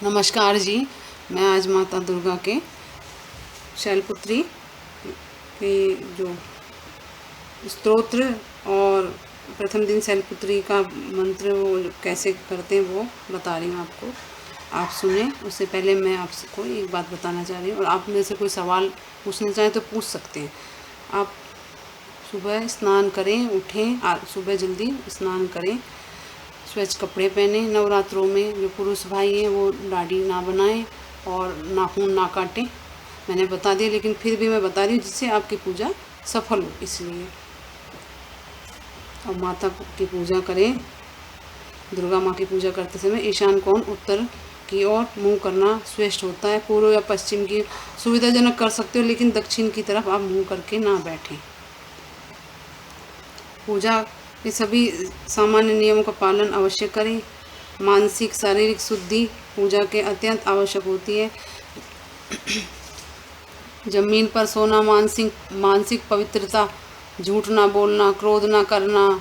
नमस्कार जी। मैं आज माता दुर्गा के शैलपुत्री के जो स्तोत्र और प्रथम दिन शैलपुत्री का मंत्र वो कैसे करते हैं वो बता रही हूँ आपको। आप सुने। उससे पहले मैं आपको एक बात बताना चाह रही हूँ, और आप में से कोई सवाल पूछना चाहें तो पूछ सकते हैं। आप सुबह स्नान करें, उठें, सुबह जल्दी स्नान करें, स्वच्छ कपड़े पहने। नवरात्रों में जो पुरुष भाई हैं वो दाढ़ी ना बनाएं और नाखून ना काटें। मैंने बता दिया, लेकिन फिर भी मैं बता रही हूँ जिससे आपकी पूजा सफल हो, इसलिए। और माता की पूजा करें। दुर्गा माँ की पूजा करते समय ईशान कोण उत्तर की ओर मुंह करना श्रेष्ठ होता है। पूर्व या पश्चिम की सुविधाजनक कर सकते हो, लेकिन दक्षिण की तरफ आप मुंह करके ना बैठें। पूजा के सभी सामान्य नियमों का पालन अवश्य करें। मानसिक शारीरिक शुद्धि पूजा के अत्यंत आवश्यक होती है। जमीन पर सोना मानसिक पवित्रता, झूठ ना बोलना, क्रोध ना करना,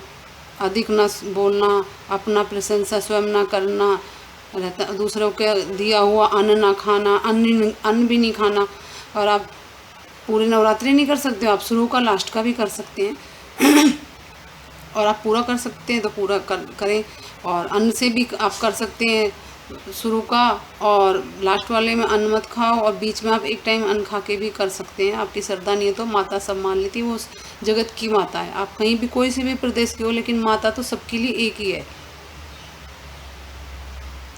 अधिक ना बोलना, अपना प्रशंसा स्वयं ना करना, रहता दूसरों के दिया हुआ अन्न ना खाना, अन्न भी नहीं खाना। और आप पूरे नवरात्रि नहीं कर सकते हो, आप शुरू का लास्ट का भी कर सकते हैं। और आप पूरा कर सकते हैं तो पूरा करें। और अन्न से भी आप कर सकते हैं शुरू का, और लास्ट वाले में अन्न मत खाओ, और बीच में आप एक टाइम अन्न खा के भी कर सकते हैं। आपकी श्रद्धा नहीं है तो माता सब मान लेती है, वो उस जगत की माता है। आप कहीं भी कोई से भी प्रदेश के हो, लेकिन माता तो सबके लिए एक ही है।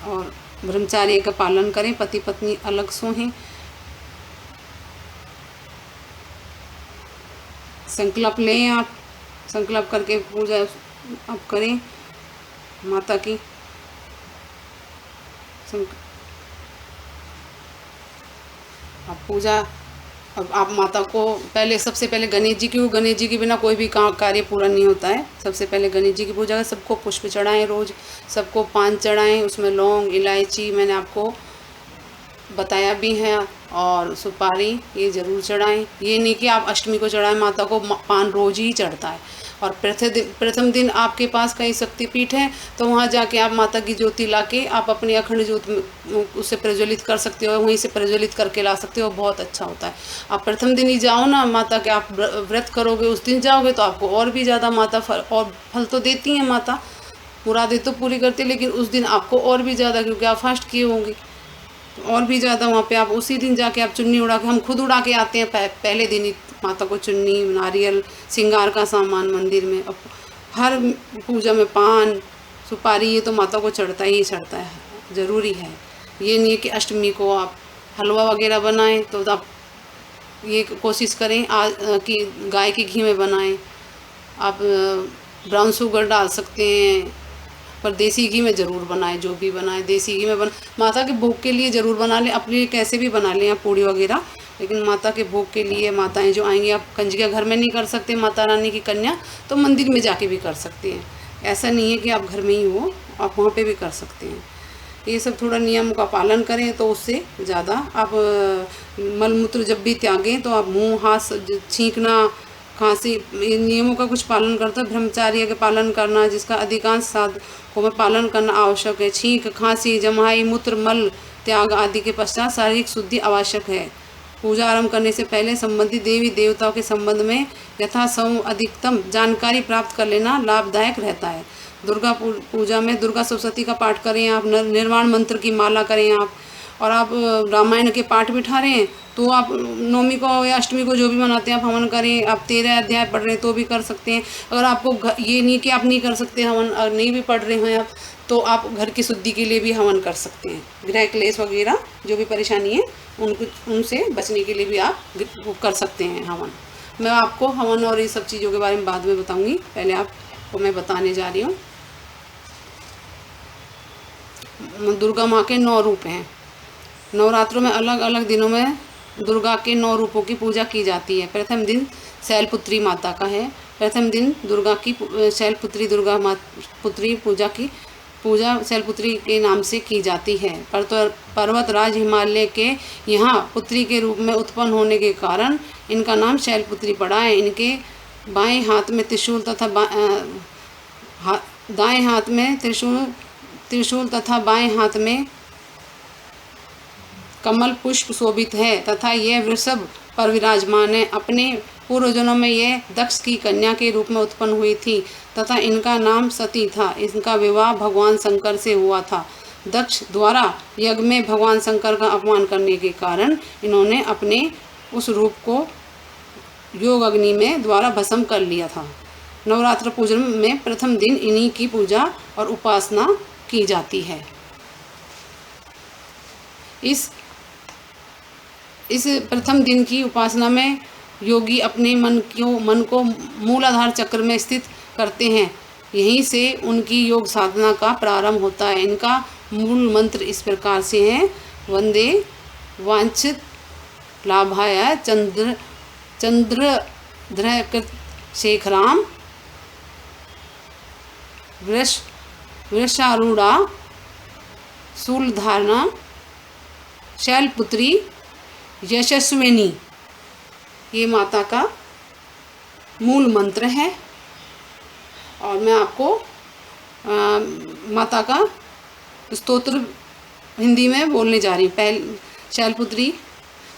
और ब्रह्मचार्य का पालन करें, पति पत्नी अलग सोहें। संकल्प लें, आप संकल्प करके पूजा आप करें माता की। अब पूजा, अब आप माता को सबसे पहले गणेश जी के बिना कोई भी कार्य पूरा नहीं होता है। सबसे पहले गणेश जी की पूजा है। सबको पुष्प चढ़ाएं, रोज़ सबको पान चढ़ाएं, उसमें लौंग इलायची मैंने आपको बताया भी है, और सुपारी ये ज़रूर चढ़ाएं। ये नहीं कि आप अष्टमी को चढ़ाएं, माता को पान रोज ही चढ़ता है। और प्रथम दिन आपके पास कहीं शक्तिपीठ है तो वहाँ जाके आप माता की ज्योति लाके आप अपनी अखंड ज्योति उसे प्रज्वलित कर सकते हो, वहीं से प्रज्वलित करके ला सकते हो, बहुत अच्छा होता है। आप प्रथम दिन ही जाओ ना माता के, आप व्रत करोगे उस दिन जाओगे तो आपको और भी ज़्यादा माता फल तो देती हैं माता, मुरादें तो पूरी करती है, लेकिन उस दिन आपको और भी ज़्यादा, क्योंकि आप फास्ट किए होंगे, और भी ज़्यादा वहाँ पे आप उसी दिन जाके आप चुन्नी उड़ा के, हम खुद उड़ा के आते हैं पहले दिन ही माता को चुन्नी, नारियल, श्रृंगार का सामान मंदिर में। अब हर पूजा में पान सुपारी ये तो माता को चढ़ता ही चढ़ता है, ज़रूरी है। ये नहीं है कि अष्टमी को आप हलवा वगैरह बनाएं, तो आप ये कोशिश करें कि गाय के घी में बनाएं। आप ब्राउन शुगर डाल सकते हैं, पर देसी घी में ज़रूर बनाएं। जो भी बनाएं देसी घी में माता के भोग के लिए ज़रूर बना लें, अपने लिए कैसे भी बना लें आप पूड़ी वगैरह, लेकिन माता के भोग के लिए माताएं जो आएंगी, आप कंजका घर में नहीं कर सकते माता रानी की कन्या, तो मंदिर में जाके भी कर सकते हैं। ऐसा नहीं है कि आप घर में ही हो, आप वहाँ पे भी कर सकते हैं। ये सब थोड़ा नियम का पालन करें तो उससे ज़्यादा आप मलमूत्र जब भी त्यागें तो आप मुँह हाथ छींकना, खांसी, इन नियमों का कुछ पालन करता है। ब्रह्मचार्य का पालन करना जिसका अधिकांश साधकों में पालन करना आवश्यक है। छींक, खांसी, जमाई, मूत्र, मल त्याग आदि के पश्चात शारीरिक शुद्धि आवश्यक है। पूजा आरंभ करने से पहले संबंधित देवी देवताओं के संबंध में यथासंभव अधिकतम जानकारी प्राप्त कर लेना लाभदायक रहता है। दुर्गा पूजा में दुर्गा सप्तशती का पाठ करें आप, निर्वाण मंत्र की माला करें आप, और आप रामायण के पाठ बिठा रहे हैं तो आप नवमी को या अष्टमी को जो भी मनाते हैं आप हवन करें। आप 13 अध्याय पढ़ रहे हैं तो भी कर सकते हैं। अगर आपको ये नहीं कि आप नहीं कर सकते हवन, अगर नहीं भी पढ़ रहे हैं आप, तो आप घर की शुद्धि के लिए भी हवन कर सकते हैं। गृह क्लेश वगैरह जो भी परेशानी है उनसे बचने के लिए भी आप कर सकते हैं हवन। मैं आपको हवन और ये सब चीज़ों के बारे में बाद में बताऊँगी, पहले आपको मैं बताने जा रही हूँ। दुर्गा माँ के 9 रूप हैं। नवरात्रों में अलग अलग दिनों में दुर्गा के 9 रूपों की पूजा की जाती है। प्रथम दिन शैलपुत्री माता का है। प्रथम दिन दुर्गा की शैलपुत्री पुत्री पूजा शैलपुत्री के नाम से की जाती है। पर्वतराज हिमालय के यहाँ पुत्री के रूप में उत्पन्न होने के कारण इनका नाम शैलपुत्री पड़ा है। इनके बाएं हाथ में त्रिशूल तथा दाएं हाथ में त्रिशूल तथा बाएं हाथ में कमल पुष्प शोभित है तथा यह वृषभ पर विराजमान है। अपने पूर्वजन्मों में यह दक्ष की कन्या के रूप में उत्पन्न हुई थी तथा इनका नाम सती था। इनका विवाह भगवान शंकर से हुआ था। दक्ष द्वारा यज्ञ में भगवान शंकर का अपमान करने के कारण इन्होंने अपने उस रूप को योग अग्नि में द्वारा भस्म कर लिया था। नवरात्र पूजन में प्रथम दिन इन्हीं की पूजा और उपासना की जाती है। इस प्रथम दिन की उपासना में योगी अपने मन को मूलाधार चक्र में स्थित करते हैं। यहीं से उनकी योग साधना का प्रारंभ होता है। इनका मूल मंत्र इस प्रकार से है, वंदे वांछित लाभाय चंद्रधृकृत शेखराम वृषारूढ़ा शूलधारणा शैलपुत्री यशस्विनी। ये माता का मूल मंत्र है और मैं आपको माता का स्तोत्र हिंदी में बोलने जा रही हूँ।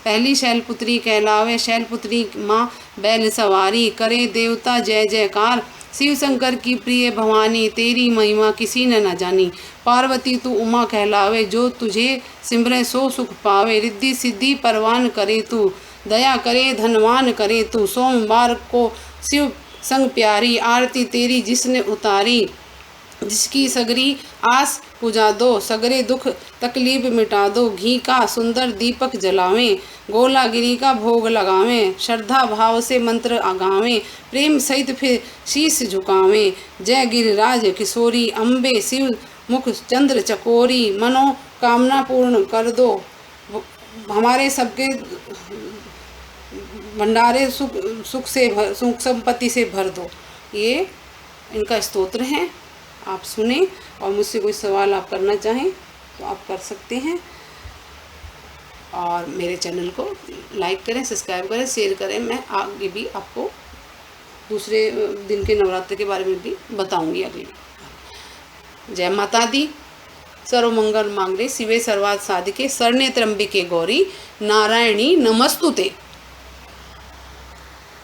पहली शैलपुत्री कहलावे शैलपुत्री माँ बैल सवारी, करे देवता जय जयकार, शिव शंकर की प्रिय भवानी, तेरी महिमा किसी ने न जानी। पार्वती तू उमा कहलावे, जो तुझे सिमरे सो सुख पावे, रिद्धि सिद्धि परवान करे तू, दया करे धनवान करे तू। सोमवार को शिव संग प्यारी, आरती तेरी जिसने उतारी, जिसकी सगरी आस पूजा दो, सगरे दुख तकलीफ मिटा दो। घी का सुंदर दीपक जलावें, गोलागिरी का भोग लगावें, श्रद्धा भाव से मंत्र गावें, प्रेम सहित फिर शीश झुकावें। जय गिरिराज किशोरी, अम्बे शिव मुख चंद्र चकोरी, मनोकामना पूर्ण कर दो, हमारे सबके भंडारे सुख संपत्ति से भर दो। ये इनका स्तोत्र है। आप सुने और मुझसे कोई सवाल आप करना चाहें तो आप कर सकते हैं। और मेरे चैनल को लाइक करें, सब्सक्राइब करें, शेयर करें। मैं आगे भी आपको दूसरे दिन के नवरात्र के बारे में भी बताऊंगी अगली। जय माता दी। सर्वमंगल मांगले शिवे सर्वार्थ साधिके, शरण्ये त्र्यंबिके गौरी, नारायणी नमस्तुते।